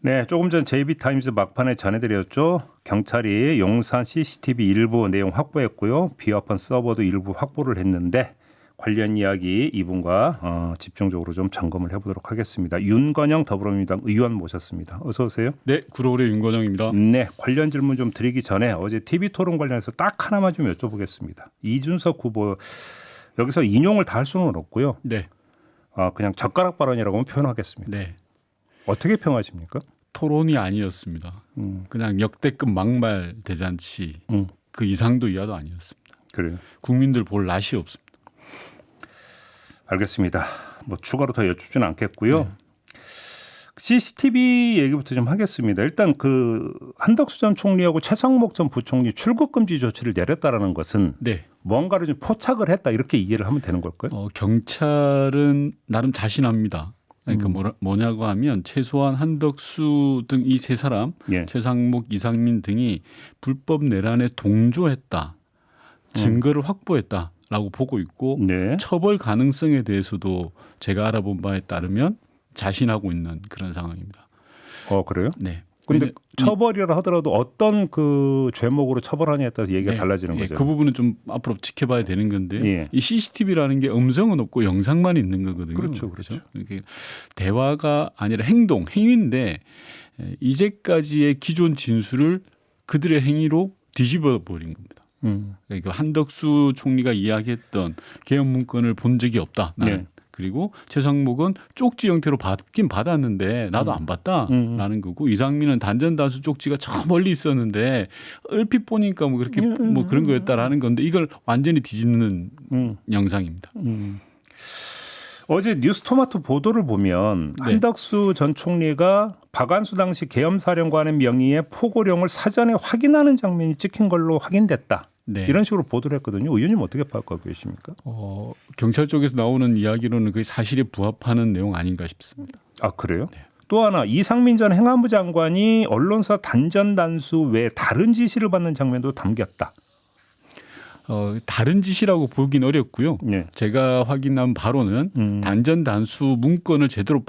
네, 조금 전 JB타임즈 막판에 전해드렸죠. 경찰이 용산 CCTV 일부 내용 확보했고요. 비화판 서버도 일부 확보를 했는데 관련 이야기 이분과 집중적으로 좀 점검을 해보도록 하겠습니다. 윤건영 더불어민주당 의원 모셨습니다. 어서 오세요. 네, 구로울의 윤건영입니다. 네, 관련 질문 좀 드리기 전에 어제 TV토론 관련해서 딱 하나만 좀 여쭤보겠습니다. 이준석 후보 여기서 인용을 다 할 수는 없고요. 네, 그냥 젓가락 발언이라고 표현하겠습니다. 네. 어떻게 평하십니까? 토론이 아니었습니다. 그냥 역대급 막말 대잔치 그 이상도 이하도 아니었습니다. 그래요. 국민들 볼 낯이 없습니다. 알겠습니다. 뭐 추가로 더 여쭙지는 않겠고요. 네. CCTV 얘기부터 좀 하겠습니다. 일단 그 한덕수 전 총리하고 최상목 전 부총리 출국 금지 조치를 내렸다라는 것은 네. 뭔가를 좀 포착을 했다 이렇게 이해를 하면 되는 걸까요? 경찰은 나름 자신합니다. 그러니까 뭐냐고 하면 최소한 한덕수 등 이 세 사람, 예. 최상목, 이상민 등이 불법 내란에 동조했다, 증거를 확보했다라고 보고 있고 네. 처벌 가능성에 대해서도 제가 알아본 바에 따르면 자신하고 있는 그런 상황입니다. 그래요? 네. 그런데 처벌이라 하더라도 어떤 그 죄목으로 처벌하냐에 따라서 얘기가 네. 달라지는 거죠. 그 부분은 좀 앞으로 지켜봐야 되는 건데 예. 이 CCTV라는 게 음성은 없고 영상만 있는 거거든요. 그렇죠. 이게 대화가 아니라 행위인데 이제까지의 기존 진술을 그들의 행위로 뒤집어 버린 겁니다. 그러니까 한덕수 총리가 이야기했던 개헌 문건을 본 적이 없다. 나는. 네. 그리고 최상목은 쪽지 형태로 받긴 받았는데 나도 안 받다라는 거고 이상민은 단전단수 쪽지가 저 멀리 있었는데 얼핏 보니까 뭐 그렇게 뭐 그런 거였다라는 건데 이걸 완전히 뒤집는 영상입니다. 어제 뉴스토마토 보도를 보면 네. 한덕수 전 총리가 박안수 당시 계엄사령관의 명의의 포고령을 사전에 확인하는 장면이 찍힌 걸로 확인됐다. 네. 이런 식으로 보도를 했거든요. 의원님 어떻게 파악하고 계십니까? 경찰 쪽에서 나오는 이야기로는 그게 사실에 부합하는 내용 아닌가 싶습니다. 아 그래요? 네. 또 하나 이상민 전 행안부 장관이 언론사 단전단수 외에 다른 지시를 받는 장면도 담겼다. 다른 지시라고 보긴 어렵고요. 네. 제가 확인한 바로는 단전단수 문건을 제대로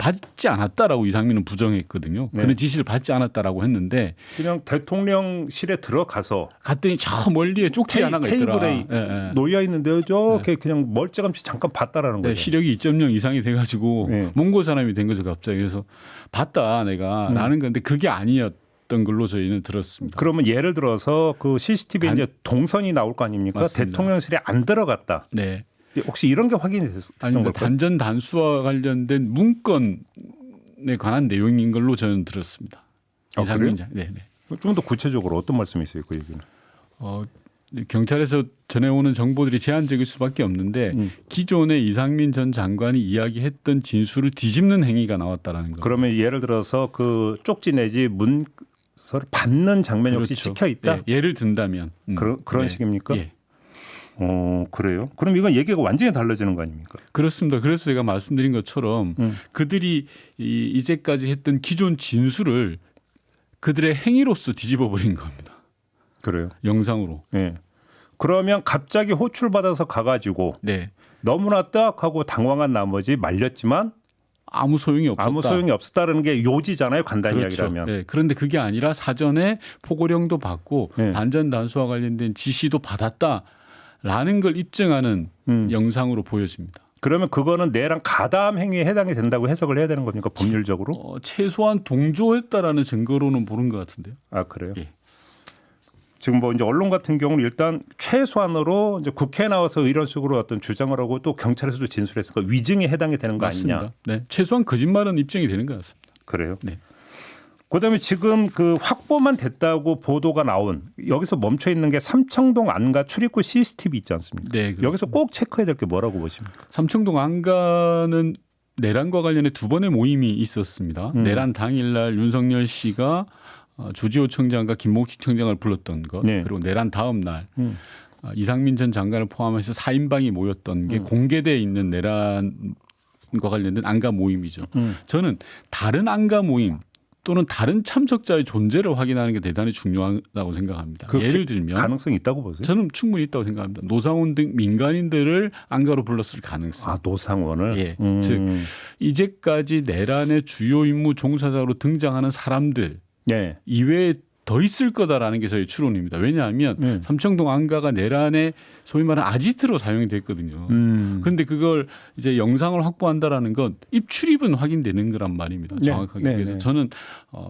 받지 않았다라고 이상민은 부정했거든요. 네. 그런 지시를 받지 않았다라고 했는데 그냥 대통령실에 들어가서 갔더니 저 멀리에 쪽지 하나가 있더라. 테이블에 놓여 있는데요. 저렇게 그냥 멀찌감치 잠깐 봤다라는 거예요. 시력이 2.0 이상이 돼가지고 몽고 사람이 된 거죠 갑자기. 그래서 봤다 내가 라는 건데 그게 아니었던 걸로 저희는 들었습니다. 그러면 예를 들어서 그 CCTV에 이제 동선이 나올 거 아닙니까? 맞습니다. 대통령실에 안 들어갔다. 네. 혹시 이런 게 확인이 됐던 걸까요? 단전 단수와 관련된 문건에 관한 내용인 걸로 저는 들었습니다. 그래요? 네. 좀 더 구체적으로 어떤 말씀이세요, 그 얘기는? 경찰에서 전해오는 정보들이 제한적일 수밖에 없는데 기존에 이상민 전 장관이 이야기했던 진술을 뒤집는 행위가 나왔다라는 거예요. 그러면 예를 들어서 그 쪽지 내지 문서를 받는 장면이 그렇죠. 혹시 찍혀 있다? 네, 예를 든다면 그런 네. 식입니까? 예. 그래요? 그럼 이건 얘기가 완전히 달라지는 거 아닙니까? 그렇습니다. 그래서 제가 말씀드린 것처럼 그들이 이제까지 했던 기존 진술을 그들의 행위로서 뒤집어 버린 겁니다. 그래요? 영상으로. 네. 그러면 갑자기 호출받아서 가가지고 네. 너무나 뜨악하고 당황한 나머지 말렸지만 아무 소용이 없었다. 아무 소용이 없었다는 게 요지잖아요. 간단히 그렇죠. 이야기하면. 네. 그런데 그게 아니라 사전에 포고령도 받고 네. 단전단수와 관련된 지시도 받았다라는 걸 입증하는 영상으로 보여집니다. 그러면 그거는 내랑 가담 행위에 해당이 된다고 해석을 해야 되는 겁니까? 법률적으로? 최소한 동조했다라는 증거로는 보는 것 같은데요. 아 그래요? 예. 지금 뭐 이제 언론 같은 경우는 일단 최소한으로 이제 국회에 나와서 이런 식으로 어떤 주장을 하고 또 경찰에서도 진술했으니까 위증에 해당이 되는 거 맞습니다. 아니냐? 네. 최소한 거짓말은 입증이 되는 것 같습니다. 그래요? 네. 그다음에 지금 그 확보만 됐다고 보도가 나온 여기서 멈춰 있는 게 삼청동 안가 출입구 CCTV 있지 않습니까? 네, 여기서 꼭 체크해야 될 게 뭐라고 보십니까? 삼청동 안가는 내란과 관련해 두 번의 모임이 있었습니다. 내란 당일날 윤석열 씨가 주지호 청장과 김목식 청장을 불렀던 것, 네. 그리고 내란 다음 날 이상민 전 장관을 포함해서 4인방이 모였던 게 공개되어 있는 내란과 관련된 안가 모임이죠. 저는 다른 안가 모임 또는 다른 참석자의 존재를 확인하는 게 대단히 중요하다고 생각합니다. 그 예를 들면 가능성이 있다고 보세요? 저는 충분히 있다고 생각합니다. 노상원 등 민간인들을 안가로 불렀을 가능성. 아, 노상원을. 예. 즉 이제까지 내란의 주요 임무 종사자로 등장하는 사람들 예. 이외에 더 있을 거다라는 게 저희 추론입니다. 왜냐하면 삼청동 안가가 내란의 소위 말하는 아지트로 사용이 됐거든요. 그런데 그걸 이제 영상을 확보한다라는 건 입출입은 확인되는 거란 말입니다. 정확하게. 네, 그래서 네. 저는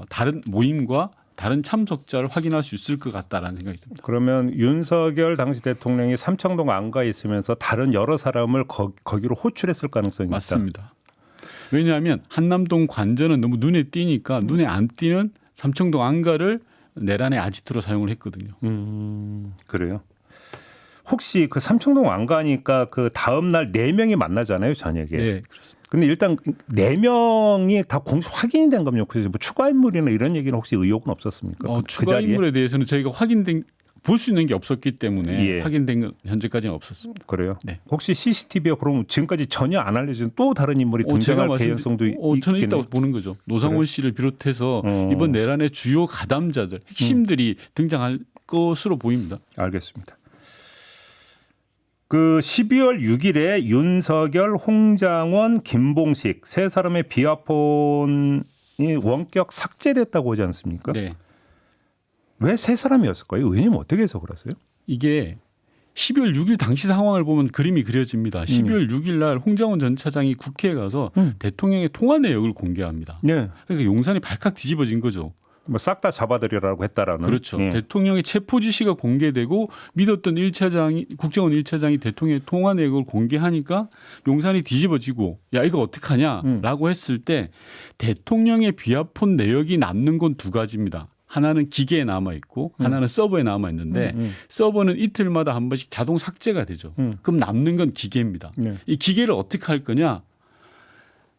다른 모임과 다른 참석자를 확인할 수 있을 것 같다라는 생각이 듭니다. 그러면 윤석열 당시 대통령이 삼청동 안가에 있으면서 다른 여러 사람을 거기로 호출했을 가능성이 있다. 맞습니다. 왜냐하면 한남동 관전은 너무 눈에 띄니까 눈에 안 띄는 삼청동 안가를 내란의 아지트로 사용을 했거든요. 그래요. 혹시 그 삼청동 안가니까 그 다음 날 4명이 만나잖아요, 저녁에. 네, 그렇습니다. 근데 일단 4명이 다 공식 확인이 된 겁니까? 그래서 뭐 추가 인물이나 이런 얘기는 혹시 의혹은 없었습니까? 그 추가 자리에? 인물에 대해서는 저희가 볼 수 있는 게 없었기 때문에 예. 확인된 건 현재까지는 없었습니다. 그래요. 네. 혹시 CCTV가 그럼 지금까지 전혀 안 알려진 또 다른 인물이 등장할 개연성도 저는 있겠네요. 있다고 보는 거죠. 노상원 그래요? 씨를 비롯해서 어. 이번 내란의 주요 가담자들, 핵심들이 등장할 것으로 보입니다. 알겠습니다. 그 12월 6일에 윤석열, 홍장원, 김봉식 세 사람의 비화폰이 원격 삭제됐다고 하지 않습니까? 네. 왜 세 사람이었을까요? 왜냐면 어떻게 해석을 하세요? 이게 12월 6일 당시 상황을 보면 그림이 그려집니다. 12월 6일 날 홍장원 전 차장이 국회에 가서 대통령의 통화 내역을 공개합니다. 네. 그러니까 용산이 발칵 뒤집어진 거죠. 뭐 싹 다 잡아들이라고 했다라는. 그렇죠. 예. 대통령의 체포 지시가 공개되고 믿었던 1차장이 국정원 1차장이 대통령의 통화 내역을 공개하니까 용산이 뒤집어지고 야 이거 어떡하냐라고 했을 때 대통령의 비화폰 내역이 남는 건 두 가지입니다. 하나는 기계에 남아 있고 하나는 서버에 남아 있는데 서버는 이틀마다 한 번씩 자동 삭제가 되죠. 그럼 남는 건 기계입니다. 네. 이 기계를 어떻게 할 거냐?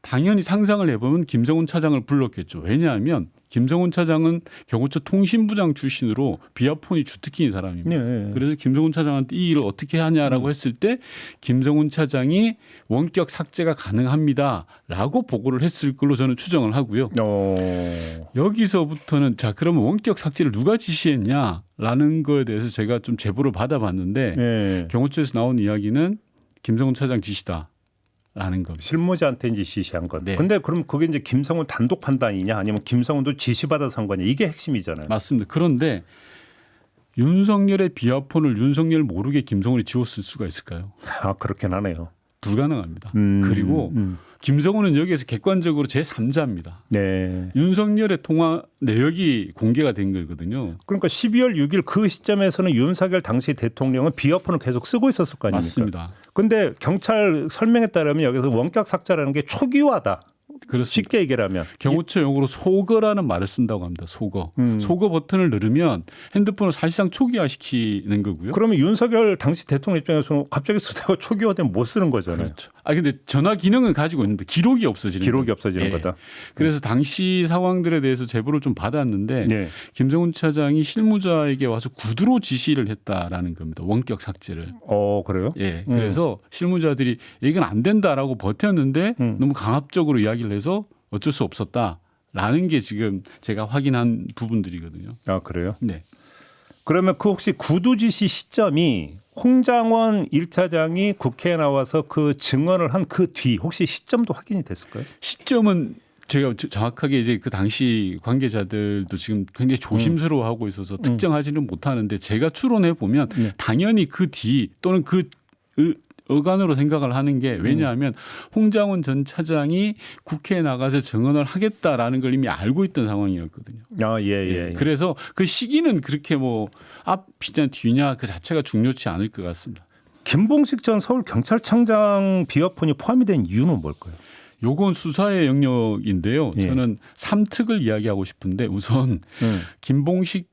당연히 상상을 해보면 김성훈 차장을 불렀겠죠. 왜냐하면 김성훈 차장은 경호처 통신부장 출신으로 비화폰이 주특기인 사람입니다. 네. 그래서 김성훈 차장한테 이 일을 어떻게 하냐라고 했을 때 김성훈 차장이 원격 삭제가 가능합니다라고 보고를 했을 걸로 저는 추정을 하고요. 여기서부터는 자 그러면 원격 삭제를 누가 지시했냐라는 거에 대해서 제가 좀 제보를 받아봤는데 네. 경호처에서 나온 이야기는 김성훈 차장 지시다. 라는 겁니다. 실무자한테 이제 지시한 것. 네. 근데 그럼 그게 이제 김성훈 단독 판단이냐 아니면 김성훈도 지시받아서 한 거냐 이게 핵심이잖아요. 맞습니다. 그런데 윤석열의 비화폰을 윤석열 모르게 김성훈이 지웠을 수가 있을까요? 아 그렇긴 하네요. 불가능합니다. 그리고 김성훈은 여기에서 객관적으로 제3자입니다. 네. 윤석열의 통화 내역이 공개가 된 거거든요. 그러니까 12월 6일 그 시점에서는 윤석열 당시 대통령은 비화폰을 계속 쓰고 있었을 거 아닙니까? 맞습니다. 근데 경찰 설명에 따르면 여기서 원격 삭제라는 게 초기화다. 그렇습니다. 쉽게 얘기하면 경호처 용어로 소거라는 말을 쓴다고 합니다. 소거. 소거 버튼을 누르면 핸드폰을 사실상 초기화시키는 거고요. 그러면 윤석열 당시 대통령 입장에서는 갑자기 쓰다가 초기화되면 못 쓰는 거잖아요. 그렇죠. 근데 전화 기능은 가지고 있는데 기록이 없어지는 기록이 거예요. 없어지는 예. 거다. 그래서 당시 상황들에 대해서 제보를 좀 받았는데 네. 김성훈 차장이 실무자에게 와서 구두로 지시를 했다라는 겁니다. 원격 삭제를. 그래요? 예. 그래서 실무자들이 이건 안 된다라고 버텼는데 너무 강압적으로 이야기를 해서 어쩔 수 없었다라는 게 지금 제가 확인한 부분들이거든요. 아 그래요? 네. 그러면 그 혹시 구두 지시 시점이 홍장원 1차장이 국회에 나와서 그 증언을 한 그 뒤 혹시 시점도 확인이 됐을까요? 시점은 제가 정확하게 이제 그 당시 관계자들도 지금 굉장히 조심스러워하고 있어서 특정하지는 못하는데 제가 추론해 보면 당연히 그 뒤 또는 그 어간으로 생각을 하는 게 왜냐하면 홍장원 전 차장이 국회에 나가서 증언을 하겠다라는 걸 이미 알고 있던 상황이었거든요. 아, 예. 그래서 그 시기는 그렇게 뭐 앞이냐 뒤냐 그 자체가 중요치 않을 것 같습니다. 김봉식 전 서울경찰청장 비화폰이 포함이 된 이유는 뭘까요? 요건 수사의 영역인데요. 예. 저는 3특을 이야기하고 싶은데 우선 김봉식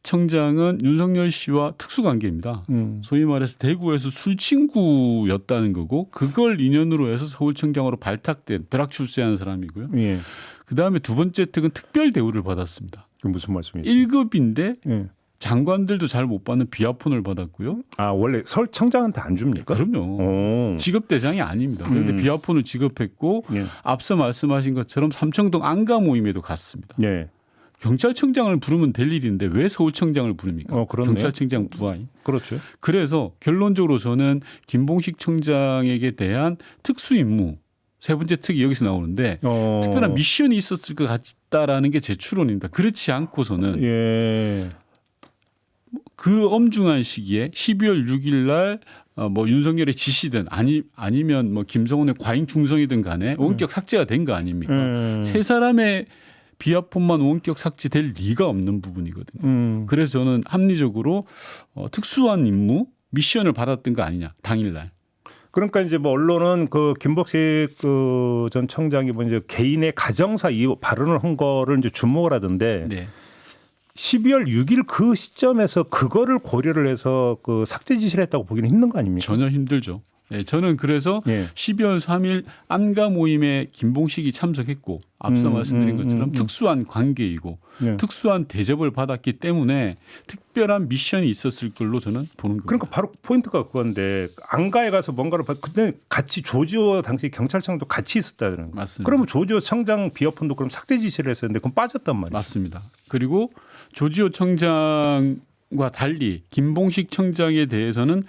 청장은 윤석열 씨와 특수관계입니다. 소위 말해서 대구에서 술친구였다는 거고 그걸 인연으로 해서 서울청장으로 발탁된 벼락 출세한 사람이고요. 예. 그다음에 두 번째 특은 특별 대우를 받았습니다. 그 무슨 말씀이세요? 1급인데 예. 장관들도 잘 못 받는 비화폰을 받았고요. 아 원래 서울청장한테 안 줍니까? 그럼요. 직업 대장이 아닙니다. 그런데 비화폰을 지급했고 예. 앞서 말씀하신 것처럼 삼청동 안가 모임에도 갔습니다. 예. 경찰청장을 부르면 될 일인데 왜 서울청장을 부릅니까? 그렇네요. 경찰청장 부하인. 그렇죠. 그래서 결론적으로 저는 김봉식 청장에게 대한 특수 임무 세 번째 특이 여기서 나오는데 특별한 미션이 있었을 것 같다라는 게 제 추론입니다. 그렇지 않고서는 예. 그 엄중한 시기에 12월 6일 날 뭐 윤석열의 지시든 아니면 뭐 김성훈의 과잉 중성이든 간에 원격 삭제가 된 거 아닙니까? 세 사람의 비하폰만 원격 삭제될 리가 없는 부분이거든요. 그래서 저는 합리적으로 특수한 임무 미션을 받았던 거 아니냐 당일날. 그러니까 이제 뭐 언론은 그 김복식 그 전 청장이 뭐 이제 개인의 가정사 이 발언을 한 거를 이제 주목을 하던데 네. 12월 6일 그 시점에서 그거를 고려를 해서 그 삭제 지시를 했다고 보기는 힘든 거 아닙니까? 전혀 힘들죠. 네, 저는 그래서 예. 12월 3일 안가 모임에 김봉식이 참석했고 앞서 말씀드린 것처럼 특수한 관계이고 예. 특수한 대접을 받았기 때문에 특별한 미션이 있었을 걸로 저는 보는 겁니다. 그러니까 바로 포인트가 그건데 안가에 가서 뭔가를 그때 같이 조지호 당시 경찰청도 같이 있었다는 거예요. 맞습니다. 그러면 조지호 청장 비어폰도 그럼 삭제 지시를 했었는데 그럼 빠졌단 말이에요. 맞습니다. 그리고 조지호 청장과 달리 김봉식 청장에 대해서는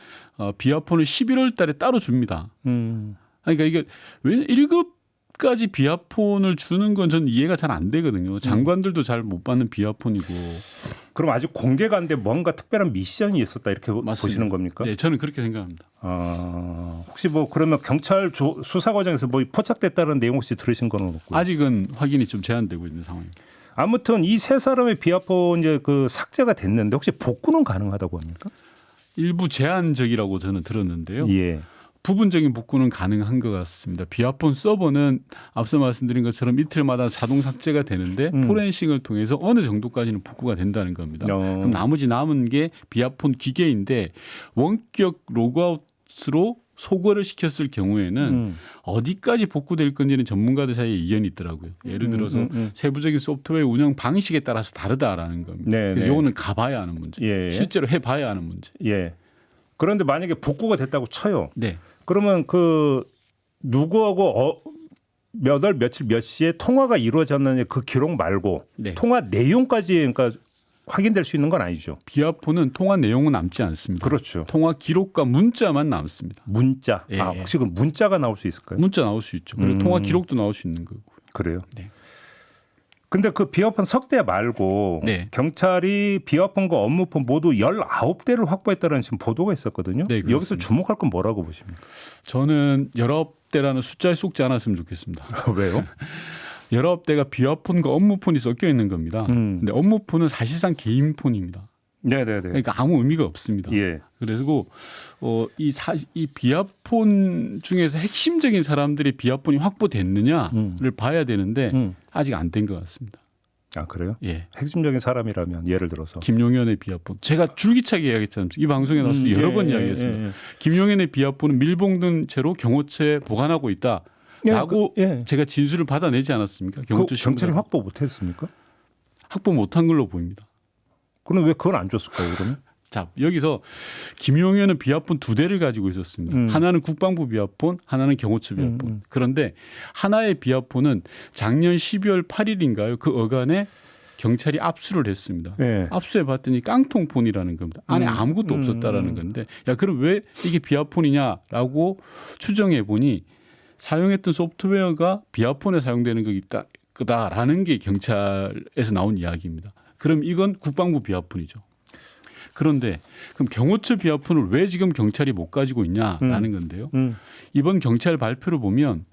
비하폰을 11월 달에 따로 줍니다. 그러니까 이게 왜 1급까지 비하폰을 주는 건 저는 이해가 잘 안 되거든요. 장관들도 잘 못 받는 비하폰이고. 그럼 아직 공개가 안 돼 뭔가 특별한 미션이 있었다 이렇게 맞습니다. 보시는 겁니까? 네, 저는 그렇게 생각합니다. 혹시 뭐 그러면 경찰 수사 과정에서 뭐 포착됐다는 내용 혹시 들으신 건 없고요? 아직은 확인이 좀 제한되고 있는 상황입니다. 아무튼 이 세 사람의 비하폰 이제 그 삭제가 됐는데 혹시 복구는 가능하다고 합니까? 일부 제한적이라고 저는 들었는데요. 예. 부분적인 복구는 가능한 것 같습니다. 비하폰 서버는 앞서 말씀드린 것처럼 이틀마다 자동 삭제가 되는데 포렌식을 통해서 어느 정도까지는 복구가 된다는 겁니다. 그럼 나머지 남은 게 비하폰 기계인데 원격 로그아웃으로 소거를 시켰을 경우에는 어디까지 복구될 건지는 전문가들 사이에 이견이 있더라고요. 예를 들어서 세부적인 소프트웨어 운영 방식에 따라서 다르다라는 겁니다. 네, 그래서 네. 이거는 가봐야 하는 문제. 예. 실제로 해봐야 하는 문제. 예. 그런데 만약에 복구가 됐다고 쳐요. 네. 그러면 그 누구하고 몇 월 며칠 몇 시에 통화가 이루어졌느냐 그 기록 말고 네. 통화 내용까지 그러니까 확인될 수 있는 건 아니죠. 비하폰은 통화 내용은 남지 않습니다. 그렇죠. 통화 기록과 문자만 남습니다. 문자. 예, 예. 혹시 그 문자가 나올 수 있을까요? 문자 나올 수 있죠. 그리고 통화 기록도 나올 수 있는 거고. 그래요. 네. 근데 그 비어폰 석대 말고 네. 경찰이 비어폰과 업무폰 모두 19대를 확보했다는 지금 보도가 있었거든요. 네, 그렇습니다. 여기서 주목할 건 뭐라고 보십니까? 저는 19대라는 숫자에 속지 않았으면 좋겠습니다. 왜요? 19대가 비하폰과 업무폰이 섞여 있는 겁니다. 근데 업무폰은 사실상 개인 폰입니다. 네네네. 그러니까 아무 의미가 없습니다. 예. 그래서 이 비하폰 중에서 핵심적인 사람들의 비하폰이 확보됐느냐를 봐야 되는데 아직 안 된 것 같습니다. 아 그래요? 예. 핵심적인 사람이라면 예를 들어서 김용현의 비하폰. 제가 줄기차게 이야기했잖아요. 이 방송에 나와서 여러 번 이야기했습니다. 김용현의 비하폰은 밀봉된 채로 경호처에 보관하고 있다라고 제가 진술을 받아내지 않았습니까? 경호처 경찰이 확보 못했습니까? 확보 못한 걸로 보입니다. 그럼 왜 그건 안 줬을까요? 그러면? 자, 여기서 김용현은 비하폰 2대를 가지고 있었습니다. 하나는 국방부 비하폰, 하나는 경호처 비하폰. 그런데 하나의 비하폰은 작년 12월 8일인가요? 그 어간에 경찰이 압수를 했습니다. 네. 압수해 봤더니 깡통폰이라는 겁니다. 안에 아무것도 없었다라는 건데, 야 그럼 왜 이게 비하폰이냐라고 추정해 보니 사용했던 소프트웨어가 비하폰에 사용되는 거다라는 게 경찰에서 나온 이야기입니다. 그럼 이건 국방부 비하폰이죠. 그런데 그럼 경호처 비하폰을 왜 지금 경찰이 못 가지고 있냐라는 건데요. 이번 경찰 발표를 보면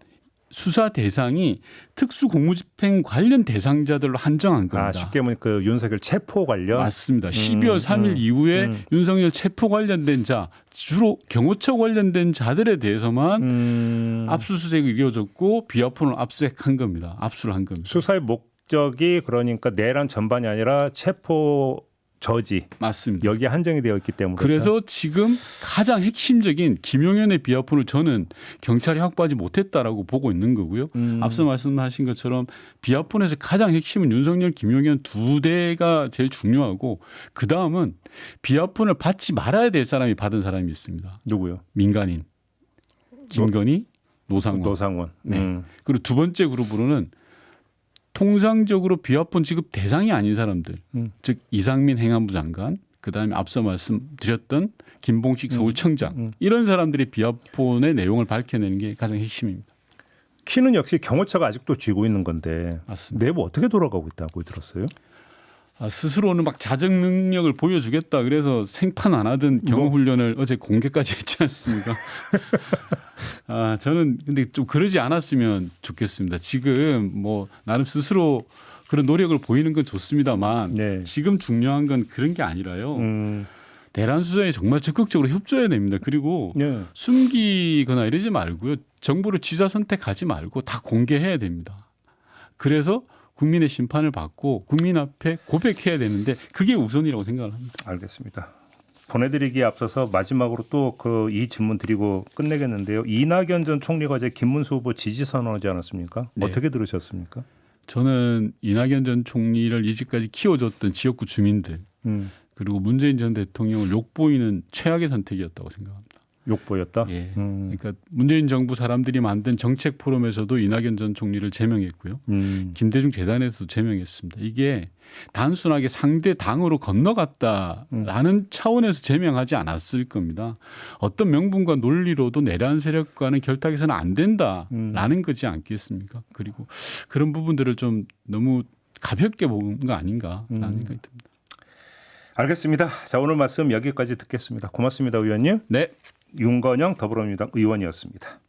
수사 대상이 특수 공무집행 관련 대상자들로 한정한 겁니다. 쉽게 보니 그 윤석열 체포 관련. 맞습니다. 12월 3일 이후에 윤석열 체포 관련된 자, 주로 경호처 관련된 자들에 대해서만 압수수색이 이루어졌고 비하폰을 압수한 겁니다. 압수를 한 겁니다. 수사의 목적이 그러니까 내란 전반이 아니라 체포 저지. 맞습니다. 여기에 한정이 되어 있기 때문에. 그래서 지금 가장 핵심적인 김용현의 비하폰을 저는 경찰이 확보하지 못했다라고 보고 있는 거고요. 앞서 말씀하신 것처럼 비하폰에서 가장 핵심은 윤석열, 김용현 2대가 제일 중요하고 그 다음은 비하폰을 받지 말아야 될 사람이 받은 사람이 있습니다. 누구요? 민간인. 김건희, 노상원. 노상원. 네. 그리고 두 번째 그룹으로는 통상적으로 비화폰 지급 대상이 아닌 사람들, 즉 이상민 행안부 장관, 그다음에 앞서 말씀드렸던 김봉식 서울청장 이런 사람들이 비화폰의 내용을 밝혀내는 게 가장 핵심입니다. 키는 역시 경호처가 아직도 쥐고 있는 건데 맞습니다. 내부 어떻게 돌아가고 있다고 들었어요? 스스로는 막 자정 능력을 보여주겠다 그래서 생판 안 하던 경호 훈련을 어제 공개까지 했지 않습니까? 저는 근데 좀 그러지 않았으면 좋겠습니다. 지금 뭐 나름 스스로 그런 노력을 보이는 건 좋습니다만 네. 지금 중요한 건 그런 게 아니라요. 대란 수사에 정말 적극적으로 협조해야 됩니다. 그리고 네. 숨기거나 이러지 말고요. 정보를 지사 선택하지 말고 다 공개해야 됩니다. 그래서 국민의 심판을 받고 국민 앞에 고백해야 되는데 그게 우선이라고 생각을 합니다. 알겠습니다. 보내드리기에 앞서서 마지막으로 또 이 질문 드리고 끝내겠는데요. 이낙연 전 총리가 어제 김문수 후보 지지 선언하지 않았습니까? 네. 어떻게 들으셨습니까? 저는 이낙연 전 총리를 이제까지 키워줬던 지역구 주민들 그리고 문재인 전 대통령을 욕보이는 최악의 선택이었다고 생각합니다. 욕보였다? 예. 그러니까 문재인 정부 사람들이 만든 정책 포럼에서도 이낙연 전 총리를 제명했고요. 김대중 재단에서도 제명했습니다. 이게 단순하게 상대 당으로 건너갔다라는 차원에서 제명하지 않았을 겁니다. 어떤 명분과 논리로도 내란 세력과는 결탁해서는 안 된다라는 거지 않겠습니까? 그리고 그런 부분들을 좀 너무 가볍게 본 거 아닌가라는 생각이 듭니다. 알겠습니다. 자, 오늘 말씀 여기까지 듣겠습니다. 고맙습니다, 의원님. 네. 윤건영 더불어민주당 의원이었습니다.